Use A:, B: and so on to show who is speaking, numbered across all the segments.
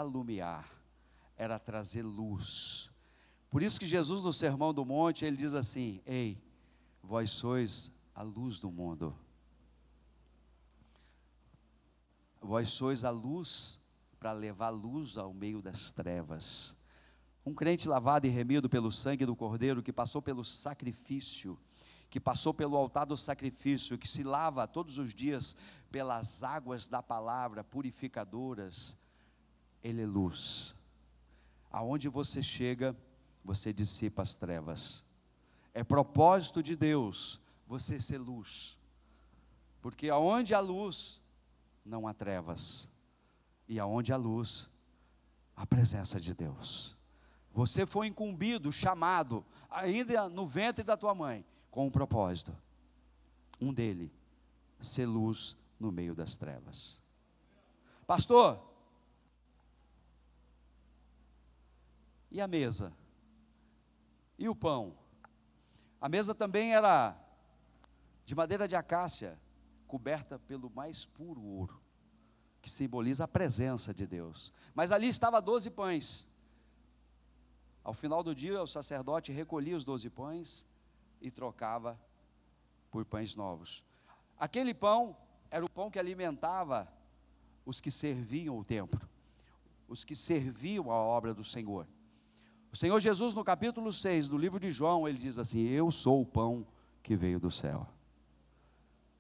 A: alumiar, era trazer luz. Por isso que Jesus, no Sermão do Monte, ele diz assim: ei, vós sois a luz do mundo. Vós sois a luz para levar luz ao meio das trevas. Um crente lavado e remido pelo sangue do Cordeiro, que passou pelo sacrifício, que passou pelo altar do sacrifício, que se lava todos os dias pelas águas da palavra purificadoras, ele é luz. Aonde você chega, você dissipa as trevas. É propósito de Deus você ser luz, porque aonde há luz, não há trevas, e aonde há luz, a presença de Deus. Você foi incumbido, chamado, ainda no ventre da tua mãe, com um propósito, um dele, ser luz no meio das trevas. Pastor, e a mesa? E o pão? A mesa também era de madeira de acácia, coberta pelo mais puro ouro, que simboliza a presença de Deus. Mas ali estava 12 pães. Ao final do dia, o sacerdote recolhia os 12 pães e trocava por pães novos. Aquele pão era o pão que alimentava os que serviam o templo, os que serviam a obra do Senhor. O Senhor Jesus, no capítulo 6 do livro de João, ele diz assim: eu sou o pão que veio do céu.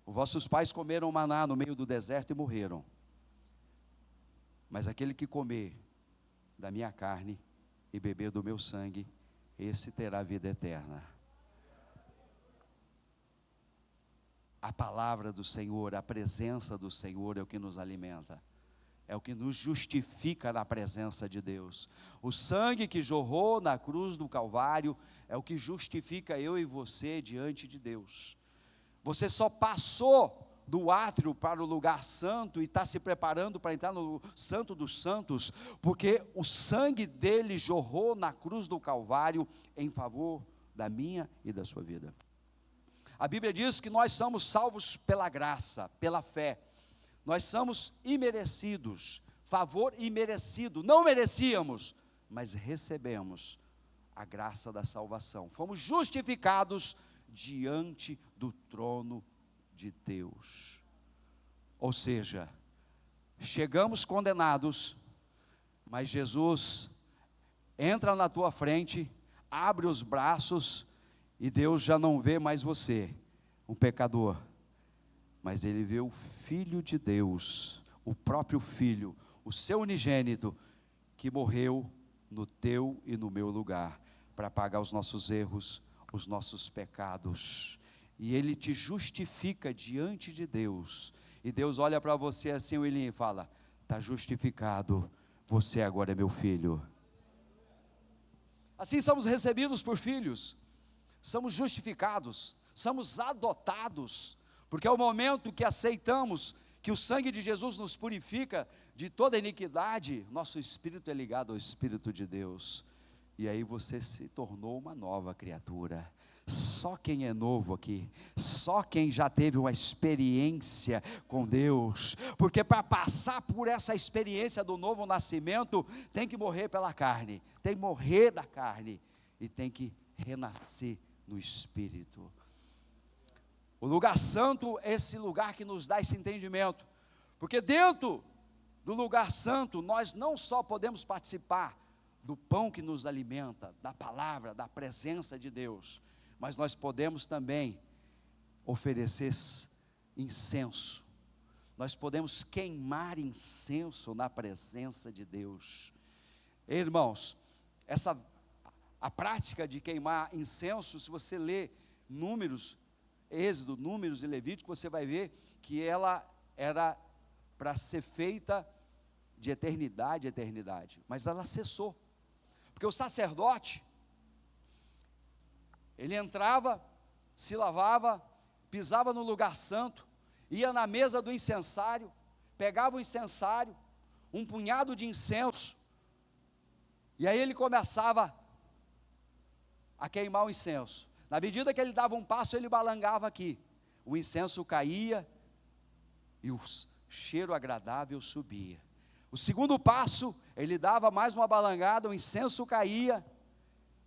A: Os vossos pais comeram maná no meio do deserto e morreram, mas aquele que comer da minha carne e beber do meu sangue, esse terá vida eterna. A palavra do Senhor, a presença do Senhor é o que nos alimenta, é o que nos justifica na presença de Deus. O sangue que jorrou na cruz do Calvário é o que justifica eu e você diante de Deus. Você só passou do átrio para o lugar santo e está se preparando para entrar no Santo dos Santos, porque o sangue dele jorrou na cruz do Calvário em favor da minha e da sua vida. A Bíblia diz que nós somos salvos pela graça, pela fé. Nós somos imerecidos, favor imerecido, não merecíamos, mas recebemos a graça da salvação. Fomos justificados diante do trono de Deus. Ou seja, chegamos condenados, mas Jesus entra na tua frente, abre os braços, e Deus já não vê mais você, um pecador, mas Ele vê o Filho de Deus, o próprio Filho, o seu unigênito, que morreu no teu e no meu lugar, para pagar os nossos erros, os nossos pecados, e Ele te justifica diante de Deus, e Deus olha para você assim, William, e fala: está justificado, você agora é meu filho. Assim somos recebidos por filhos, somos justificados, somos adotados, porque é o momento que aceitamos que o sangue de Jesus nos purifica de toda iniquidade, nosso espírito é ligado ao Espírito de Deus, e aí você se tornou uma nova criatura. Só quem é novo aqui, só quem já teve uma experiência com Deus, porque para passar por essa experiência do novo nascimento, tem que morrer pela carne, tem que morrer da carne, e tem que renascer no Espírito. O lugar santo é esse lugar que nos dá esse entendimento, porque dentro do lugar santo, nós não só podemos participar do pão que nos alimenta, da palavra, da presença de Deus, mas nós podemos também oferecer incenso, nós podemos queimar incenso na presença de Deus. Irmãos, a prática de queimar incenso, se você ler Números, Êxodo, Números e Levítico, você vai ver que ela era para ser feita de eternidade a eternidade, mas ela cessou, porque o sacerdote, ele entrava, se lavava, pisava no lugar santo, ia na mesa do incensário, pegava o incensário, um punhado de incenso, e aí ele começava a queimar o incenso. Na medida que ele dava um passo, ele balangava aqui, o incenso caía, e o cheiro agradável subia. O segundo passo, ele dava mais uma balangada, o incenso caía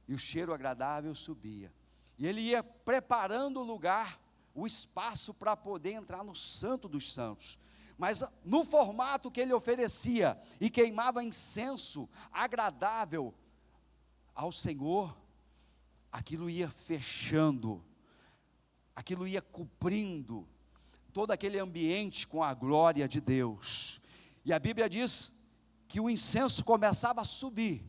A: e o cheiro agradável subia. E ele ia preparando o lugar, o espaço para poder entrar no Santo dos Santos. Mas no formato que ele oferecia e queimava incenso agradável ao Senhor, aquilo ia fechando, aquilo ia cobrindo todo aquele ambiente com a glória de Deus. E a Bíblia diz que o incenso começava a subir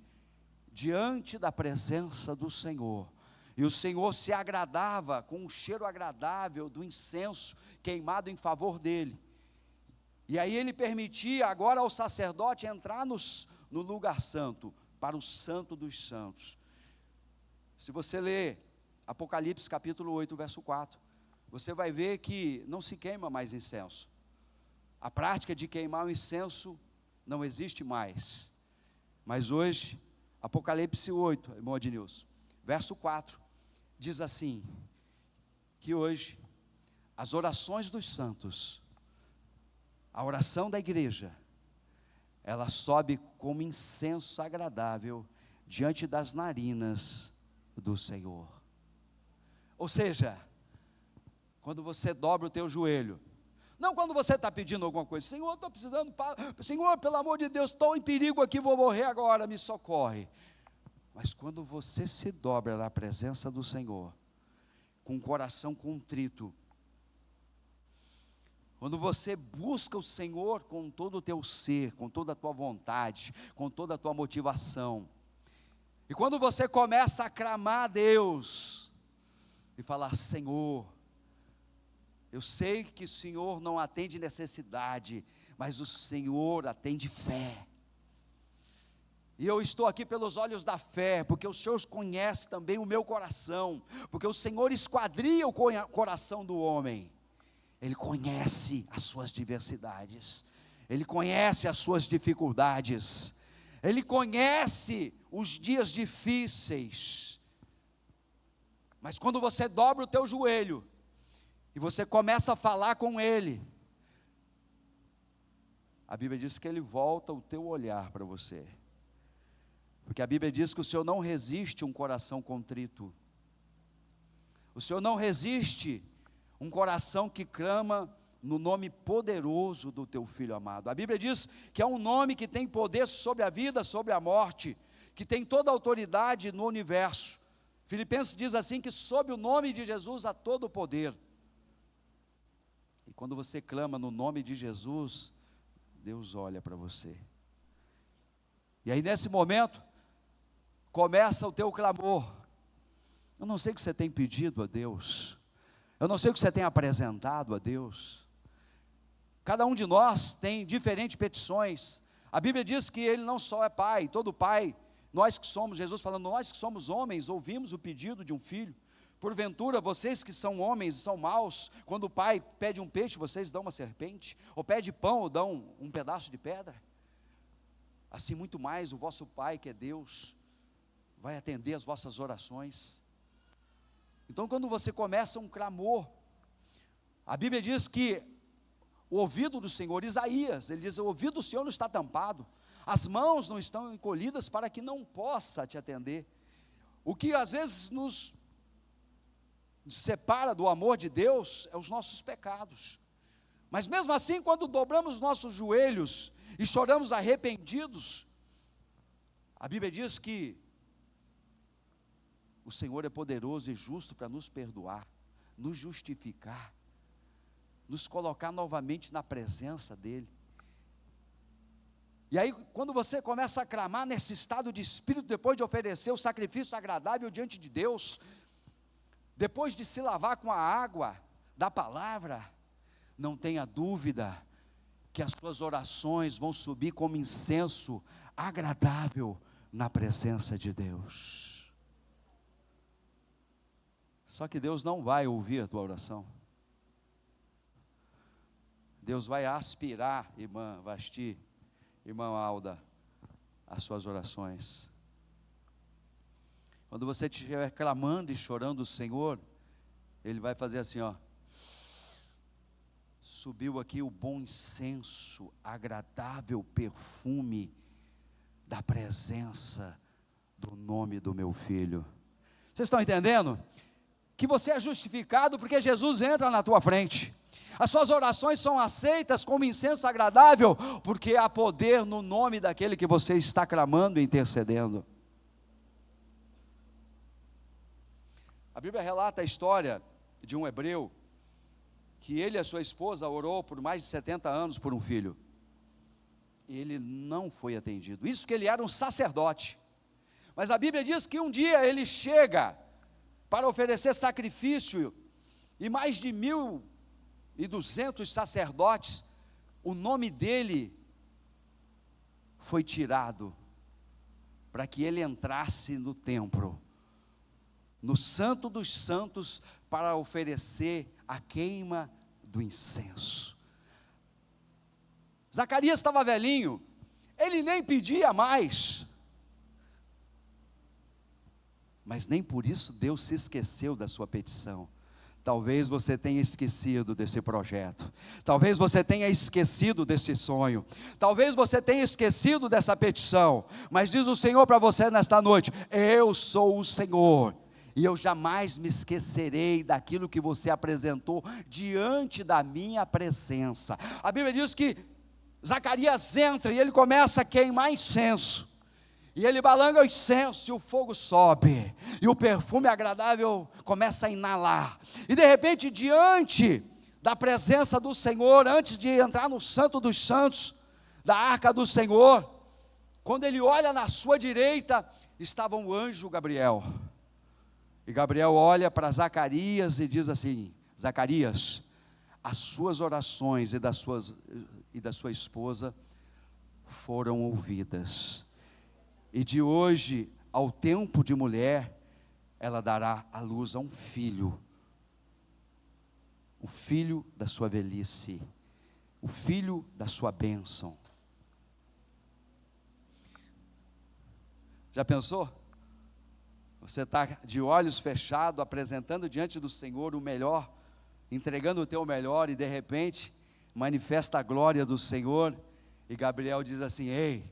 A: diante da presença do Senhor. E o Senhor se agradava com o cheiro agradável do incenso queimado em favor dele. E aí ele permitia agora ao sacerdote entrar no lugar santo, para o Santo dos Santos. Se você ler Apocalipse capítulo 8, verso 4, você vai ver que não se queima mais incenso. A prática de queimar o incenso não existe mais. Mas hoje, Apocalipse 8, irmão Adnilson, verso 4, diz assim, que hoje, as orações dos santos, a oração da igreja, ela sobe como incenso agradável diante das narinas do Senhor. Ou seja, quando você dobra o teu joelho, não quando você está pedindo alguma coisa, Senhor, estou precisando, Senhor, pelo amor de Deus, estou em perigo aqui, vou morrer agora, me socorre. Mas quando você se dobra na presença do Senhor, com o coração contrito, quando você busca o Senhor com todo o teu ser, com toda a tua vontade, com toda a tua motivação, e quando você começa a clamar a Deus, e falar, Senhor, eu sei que o Senhor não atende necessidade, mas o Senhor atende fé. E eu estou aqui pelos olhos da fé, porque o Senhor conhece também o meu coração, porque o Senhor esquadria o coração do homem. Ele conhece as suas diversidades, Ele conhece as suas dificuldades, Ele conhece os dias difíceis. Mas quando você dobra o teu joelho, e você começa a falar com Ele, a Bíblia diz que Ele volta o teu olhar para você, porque a Bíblia diz que o Senhor não resiste um coração contrito, o Senhor não resiste um coração que clama no nome poderoso do teu Filho amado. A Bíblia diz que é um nome que tem poder sobre a vida, sobre a morte, que tem toda a autoridade no universo. Filipenses diz assim, que sob o nome de Jesus há todo o poder. E quando você clama no nome de Jesus, Deus olha para você. E aí nesse momento, começa o teu clamor. Eu não sei o que você tem pedido a Deus, eu não sei o que você tem apresentado a Deus. Cada um de nós tem diferentes petições. A Bíblia diz que Ele não só é Pai, todo Pai, nós que somos, Jesus falando, nós que somos homens, ouvimos o pedido de um filho. Porventura, vocês que são homens, são maus, quando o pai pede um peixe, vocês dão uma serpente, ou pede pão, ou dão um pedaço de pedra? Assim muito mais o vosso Pai, que é Deus, vai atender as vossas orações. Então quando você começa um clamor, a Bíblia diz que o ouvido do Senhor, Isaías, ele diz, o ouvido do Senhor não está tampado, as mãos não estão encolhidas para que não possa te atender. O que às vezes nos separa do amor de Deus é os nossos pecados, mas mesmo assim, quando dobramos nossos joelhos e choramos arrependidos, a Bíblia diz que o Senhor é poderoso e justo para nos perdoar, nos justificar, nos colocar novamente na presença dEle. E aí quando você começa a clamar nesse estado de espírito, depois de oferecer o sacrifício agradável diante de Deus, depois de se lavar com a água da palavra, não tenha dúvida que as suas orações vão subir como incenso agradável na presença de Deus. Só que Deus não vai ouvir a tua oração. Deus vai aspirar, irmã Vasti, irmã Alda, as suas orações. Quando você estiver clamando e chorando o Senhor, Ele vai fazer assim, ó, subiu aqui o bom incenso, agradável perfume da presença do nome do meu filho. Vocês estão entendendo? Que você é justificado porque Jesus entra na tua frente. As suas orações são aceitas como incenso agradável, porque há poder no nome daquele que você está clamando e intercedendo. A Bíblia relata a história de um hebreu, que ele e a sua esposa orou por mais de 70 anos por um filho, e ele não foi atendido, isso que ele era um sacerdote, mas a Bíblia diz que um dia ele chega para oferecer sacrifício, e mais de 1.200 sacerdotes, o nome dele foi tirado, para que ele entrasse no templo, no Santo dos Santos, para oferecer a queima do incenso. Zacarias estava velhinho, ele nem pedia mais, mas nem por isso Deus se esqueceu da sua petição. Talvez você tenha esquecido desse projeto, talvez você tenha esquecido desse sonho, talvez você tenha esquecido dessa petição, mas diz o Senhor para você nesta noite: eu sou o Senhor, e eu jamais me esquecerei daquilo que você apresentou diante da minha presença. A Bíblia diz que Zacarias entra e ele começa a queimar incenso, e ele balanga o incenso e o fogo sobe, e o perfume agradável começa a inalar, e de repente, diante da presença do Senhor, antes de entrar no Santo dos Santos, da arca do Senhor, quando ele olha na sua direita, estava o anjo Gabriel, e Gabriel olha para Zacarias e diz assim: Zacarias, as suas orações e da sua esposa foram ouvidas, e de hoje ao tempo de mulher, ela dará à luz a um filho, o filho da sua velhice, o filho da sua bênção. Já pensou? Você está de olhos fechados, apresentando diante do Senhor o melhor, entregando o teu melhor, e de repente manifesta a glória do Senhor, e Gabriel diz assim: ei,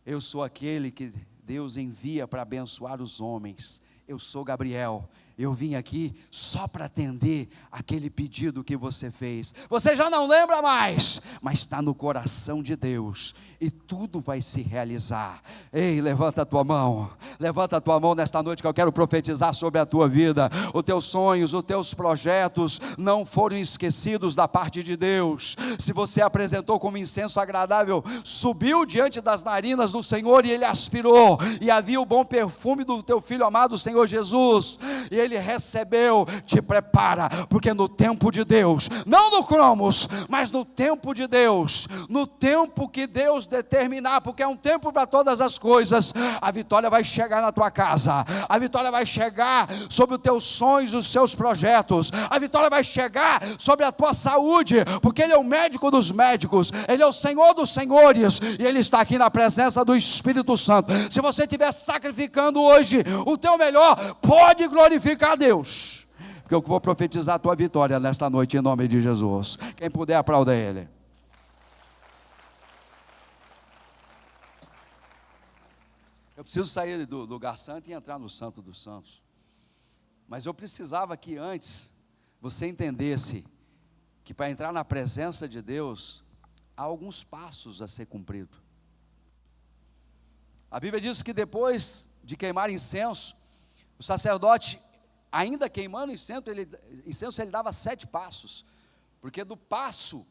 A: eu sou aquele que Deus envia para abençoar os homens, eu sou Gabriel, eu vim aqui só para atender aquele pedido que você fez. Você já não lembra mais, mas está no coração de Deus, e tudo vai se realizar. Ei, levanta a tua mão nesta noite, que eu quero profetizar sobre a tua vida. Os teus sonhos, os teus projetos não foram esquecidos da parte de Deus. Se você apresentou como incenso agradável, subiu diante das narinas do Senhor, e Ele aspirou, e havia o bom perfume do teu Filho amado, Senhor Jesus, e Ele recebeu. Te prepara, porque no tempo de Deus, não no cromos, mas no tempo de Deus, no tempo que Deus determinar, porque é um tempo para todas as coisas, a vitória vai chegar na tua casa, a vitória vai chegar sobre os teus sonhos, os seus projetos, a vitória vai chegar sobre a tua saúde, porque Ele é o médico dos médicos, Ele é o Senhor dos senhores, e Ele está aqui na presença do Espírito Santo. Se você estiver sacrificando hoje o teu melhor, pode glorificar a Deus, porque eu vou profetizar a tua vitória nesta noite, em nome de Jesus. Quem puder, aplauda Ele. Eu preciso sair do lugar santo e entrar no Santo dos Santos, mas eu precisava que antes você entendesse que para entrar na presença de Deus há alguns passos a ser cumprido. A Bíblia diz que depois de queimar incenso, o sacerdote, ainda queimando incenso, ele dava 7 passos, porque do passo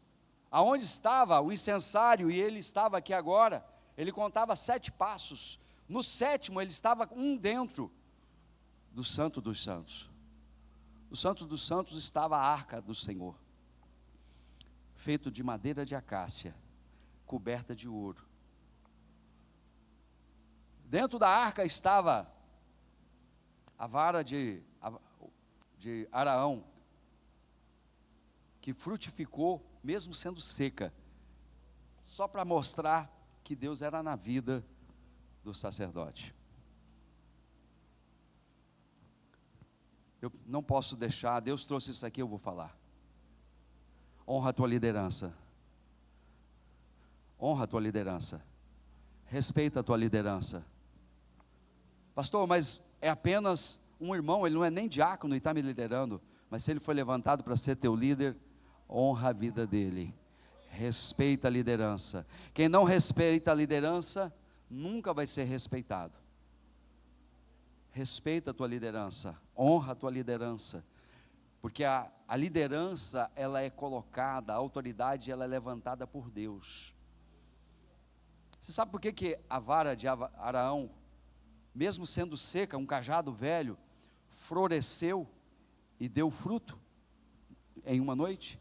A: aonde estava o incensário, e ele estava aqui agora, ele contava 7 passos. No 7º ele estava dentro do Santo dos Santos. No Santo dos Santos estava a arca do Senhor, feito de madeira de acácia, coberta de ouro. Dentro da arca estava a vara de Araão, que frutificou mesmo sendo seca, só para mostrar que Deus era na vida do sacerdote. Eu não posso deixar, Deus trouxe isso aqui, eu vou falar. Honra a tua liderança. Honra a tua liderança. Respeita a tua liderança. Pastor, mas é apenas um irmão, ele não é nem diácono e está me liderando. Mas se ele foi levantado para ser teu líder, honra a vida dele. Respeita a liderança. Quem não respeita a liderança, nunca vai ser respeitado. Respeita a tua liderança. Honra a tua liderança. Porque a liderança, ela é colocada, a autoridade, ela é levantada por Deus. Você sabe por que a vara de Araão, mesmo sendo seca, um cajado velho, floresceu e deu fruto em uma noite?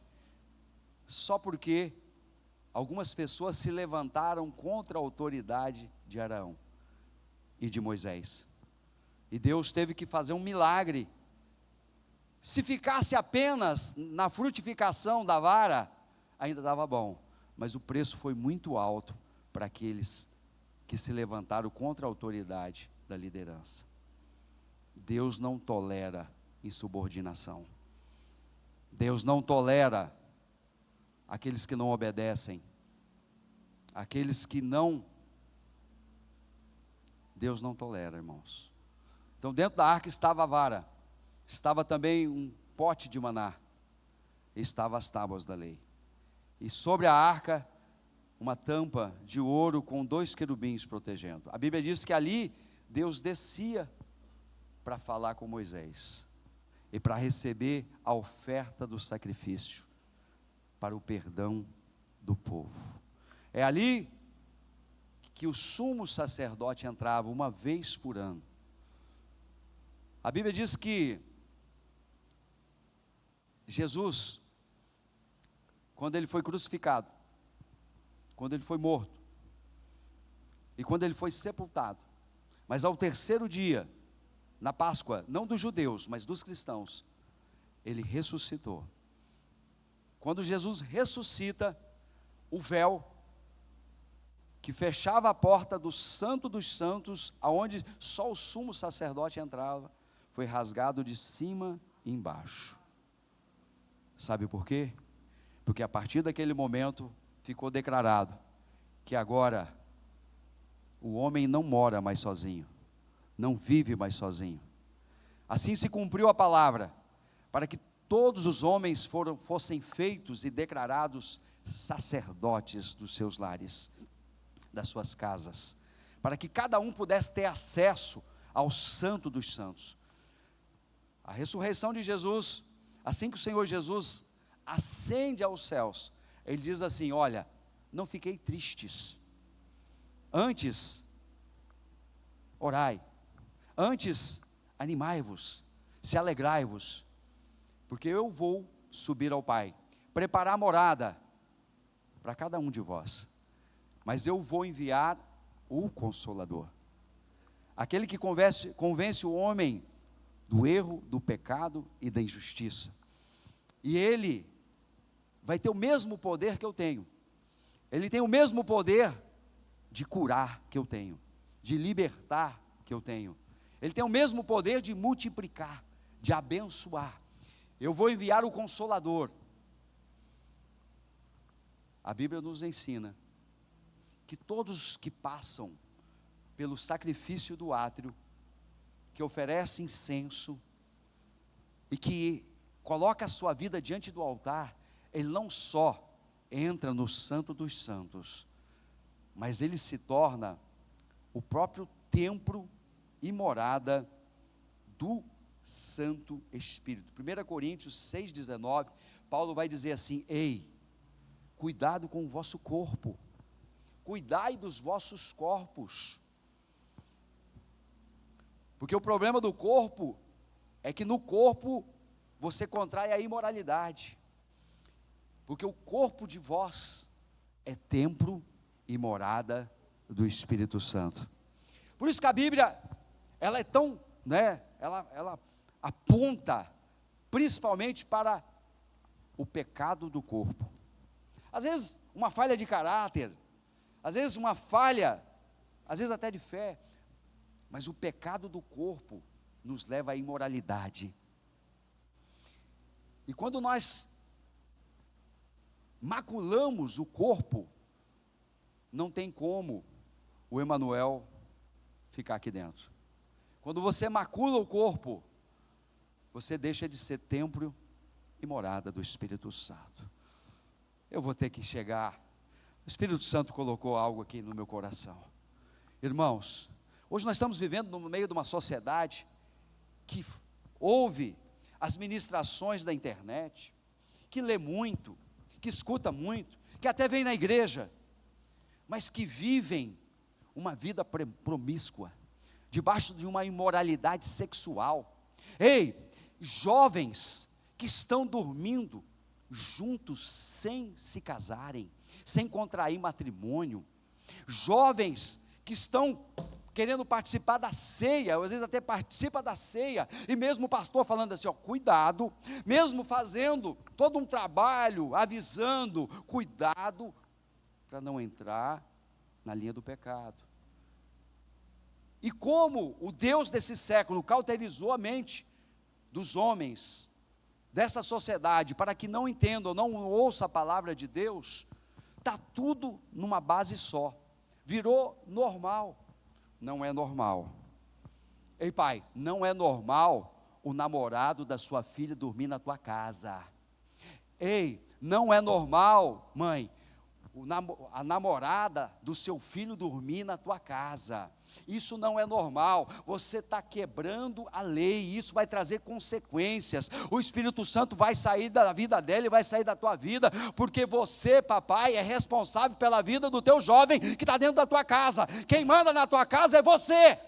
A: Só porque algumas pessoas se levantaram contra a autoridade de Araão e de Moisés. E Deus teve que fazer um milagre. Se ficasse apenas na frutificação da vara, ainda dava bom, mas o preço foi muito alto para aqueles que se levantaram contra a autoridade da liderança. Deus não tolera insubordinação. Deus não tolera aqueles que não obedecem, aqueles que não, Deus não tolera, irmãos. Então dentro da arca estava a vara, estava também um pote de maná, estavam as tábuas da lei, e sobre a arca, uma tampa de ouro com 2 querubins protegendo. A Bíblia diz que ali, Deus descia para falar com Moisés, e para receber a oferta do sacrifício, para o perdão do povo. É ali que o sumo sacerdote entrava uma vez por ano. A Bíblia diz que Jesus, quando ele foi crucificado, quando ele foi morto, e quando ele foi sepultado, mas ao terceiro dia, na Páscoa, não dos judeus, mas dos cristãos, ele ressuscitou. Quando Jesus ressuscita, o véu que fechava a porta do Santo dos Santos, aonde só o sumo sacerdote entrava, foi rasgado de cima e embaixo. Sabe por quê? Porque a partir daquele momento ficou declarado que agora o homem não mora mais sozinho, não vive mais sozinho. Assim se cumpriu a palavra, para que todos os homens fossem feitos e declarados sacerdotes dos seus lares, das suas casas, para que cada um pudesse ter acesso ao Santo dos Santos. A ressurreição de Jesus, assim que o Senhor Jesus ascende aos céus, ele diz assim: olha, não fiquei tristes, antes orai, antes animai-vos, se alegrai-vos, porque eu vou subir ao Pai, preparar morada para cada um de vós, mas eu vou enviar o Consolador, aquele que convence o homem do erro, do pecado e da injustiça, e ele vai ter o mesmo poder que eu tenho, ele tem o mesmo poder de curar que eu tenho, de libertar que eu tenho, ele tem o mesmo poder de multiplicar, de abençoar. Eu vou enviar o Consolador. A Bíblia nos ensina que todos que passam pelo sacrifício do átrio, que oferece incenso e que coloca a sua vida diante do altar, ele não só entra no Santo dos Santos, mas ele se torna o próprio templo e morada do Santo Espírito. 1 Coríntios 6,19, Paulo vai dizer assim: ei, cuidado com o vosso corpo, cuidai dos vossos corpos, porque o problema do corpo é que no corpo você contrai a imoralidade, porque o corpo de vós é templo e morada do Espírito Santo. Por isso que a Bíblia, ela é tão, ela aponta principalmente para o pecado do corpo. Às vezes uma falha de caráter, às vezes uma falha, às vezes até de fé, mas o pecado do corpo nos leva à imoralidade. E quando nós maculamos o corpo, não tem como o Emanuel ficar aqui dentro. Quando você macula o corpo, você deixa de ser templo e morada do Espírito Santo. Eu vou ter que chegar. O Espírito Santo colocou algo aqui no meu coração. Irmãos, hoje nós estamos vivendo no meio de uma sociedade que ouve as ministrações da internet, que lê muito, que escuta muito, que até vem na igreja, mas que vivem uma vida promíscua, debaixo de uma imoralidade sexual. Ei, jovens que estão dormindo juntos sem se casarem, sem contrair matrimônio, jovens que estão querendo participar da ceia, às vezes até participa da ceia, e mesmo o pastor falando assim, cuidado, mesmo fazendo todo um trabalho, avisando, cuidado, para não entrar na linha do pecado. E como o Deus desse século cauterizou a mente dos homens, dessa sociedade, para que não entendam, não ouçam a palavra de Deus, está tudo numa base só, virou normal. Não é normal. Ei pai, não é normal o namorado da sua filha dormir na tua casa. Ei, não é normal, mãe, a namorada do seu filho dormir na tua casa. Isso não é normal. Você está quebrando a lei, isso vai trazer consequências. O Espírito Santo vai sair da vida dela e vai sair da tua vida, porque você, papai, é responsável pela vida do teu jovem que está dentro da tua casa. Quem manda na tua casa é você.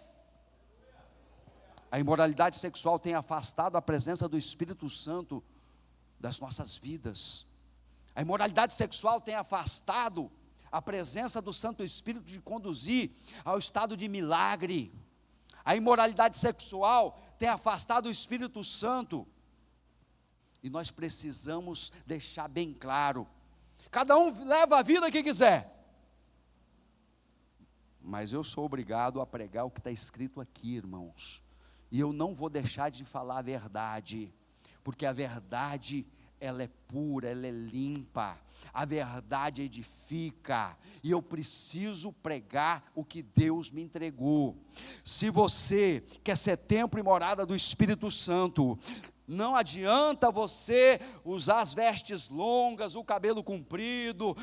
A: A imoralidade sexual tem afastado a presença do Espírito Santo das nossas vidas. A imoralidade sexual tem afastado a presença do Santo Espírito de conduzir ao estado de milagre. A imoralidade sexual tem afastado o Espírito Santo. E nós precisamos deixar bem claro. Cada um leva a vida que quiser. Mas eu sou obrigado a pregar o que está escrito aqui, irmãos. E eu não vou deixar de falar a verdade. Porque a verdade, ela é pura, ela é limpa, a verdade edifica, e eu preciso pregar o que Deus me entregou. Se você quer ser templo e morada do Espírito Santo, não adianta você usar as vestes longas, o cabelo comprido,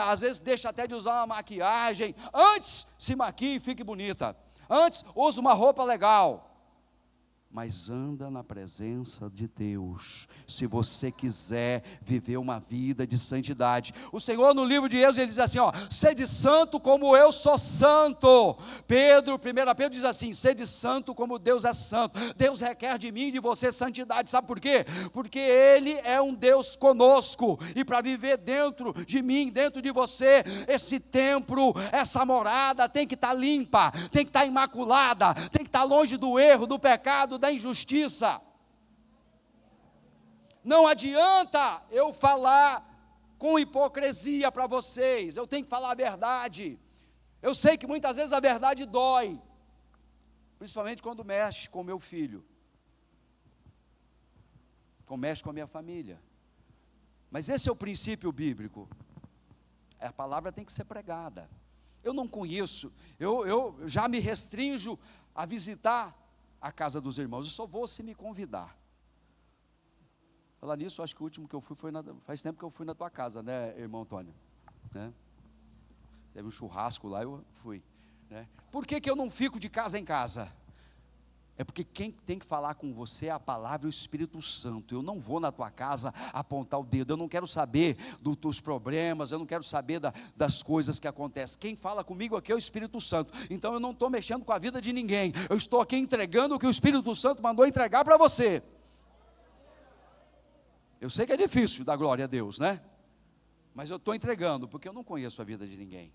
A: às vezes deixa até de usar uma maquiagem. Antes se maquie e fique bonita, antes use uma roupa legal, mas anda na presença de Deus, se você quiser viver uma vida de santidade. O Senhor no livro de Êxodo, ele diz assim, sede santo como eu sou santo. 1 Pedro diz assim, sede santo como Deus é santo. Deus requer de mim e de você santidade, sabe por quê? Porque Ele é um Deus conosco, e para viver dentro de mim, dentro de você, esse templo, essa morada tem que estar limpa, tem que estar imaculada, tem que estar longe do erro, do pecado, da injustiça. Não adianta eu falar com hipocrisia para vocês, eu tenho que falar a verdade. Eu sei que muitas vezes a verdade dói, principalmente quando mexe com o meu filho, quando mexe com a minha família, mas esse é o princípio bíblico, a palavra tem que ser pregada. Eu não conheço, eu já me restringo a visitar a casa dos irmãos, eu só vou se me convidar. Falar nisso, acho que o último que eu fui faz tempo que eu fui na tua casa, né, irmão Antônio? Né? Teve um churrasco lá, eu fui. Né? Por que eu não fico de casa em casa? É porque quem tem que falar com você é a palavra e o Espírito Santo. Eu não vou na tua casa apontar o dedo, eu não quero saber dos problemas, eu não quero saber das coisas que acontecem. Quem fala comigo aqui é o Espírito Santo. Então eu não estou mexendo com a vida de ninguém, eu estou aqui entregando o que o Espírito Santo mandou entregar para você. Eu sei que é difícil dar glória a Deus, né? Mas eu estou entregando, porque eu não conheço a vida de ninguém.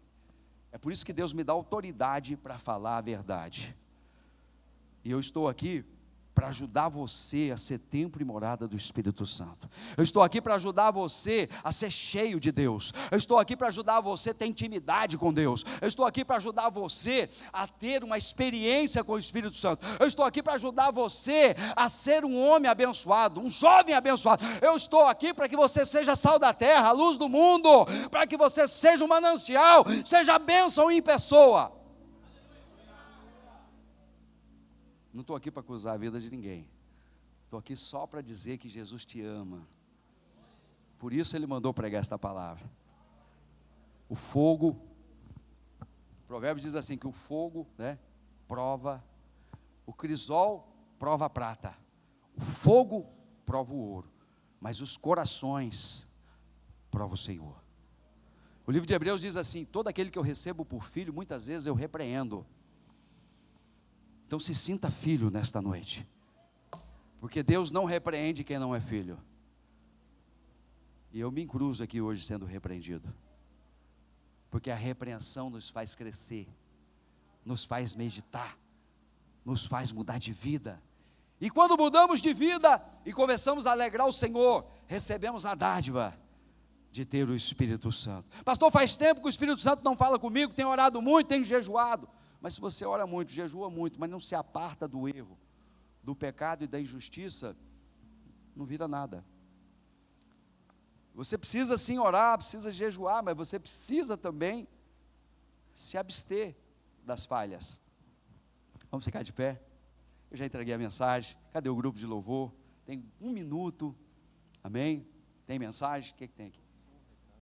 A: É por isso que Deus me dá autoridade para falar a verdade. E eu estou aqui para ajudar você a ser templo e morada do Espírito Santo. Eu estou aqui para ajudar você a ser cheio de Deus. Eu estou aqui para ajudar você a ter intimidade com Deus. Eu estou aqui para ajudar você a ter uma experiência com o Espírito Santo. Eu estou aqui para ajudar você a ser um homem abençoado, um jovem abençoado. Eu estou aqui para que você seja sal da terra, a luz do mundo, para que você seja um manancial, seja bênção em pessoa. Não estou aqui para acusar a vida de ninguém. Estou aqui só para dizer que Jesus te ama. Por isso Ele mandou pregar esta palavra. O fogo, Provérbios diz assim, que o fogo, prova, o crisol prova a prata, o fogo prova o ouro, mas os corações prova o Senhor. O livro de Hebreus diz assim, todo aquele que eu recebo por filho, muitas vezes eu repreendo. Então se sinta filho nesta noite, porque Deus não repreende quem não é filho, e eu me incruzo aqui hoje sendo repreendido, porque a repreensão nos faz crescer, nos faz meditar, nos faz mudar de vida, e quando mudamos de vida, e começamos a alegrar o Senhor, recebemos a dádiva de ter o Espírito Santo. Pastor, faz tempo que o Espírito Santo não fala comigo, tenho orado muito, tenho jejuado. Mas se você ora muito, jejua muito, mas não se aparta do erro, do pecado e da injustiça, não vira nada. Você precisa sim orar, precisa jejuar, mas você precisa também se abster das falhas. Vamos ficar de pé? Eu já entreguei a mensagem. Cadê o grupo de louvor? Tem 1 minuto. Amém? Tem mensagem? O que tem aqui?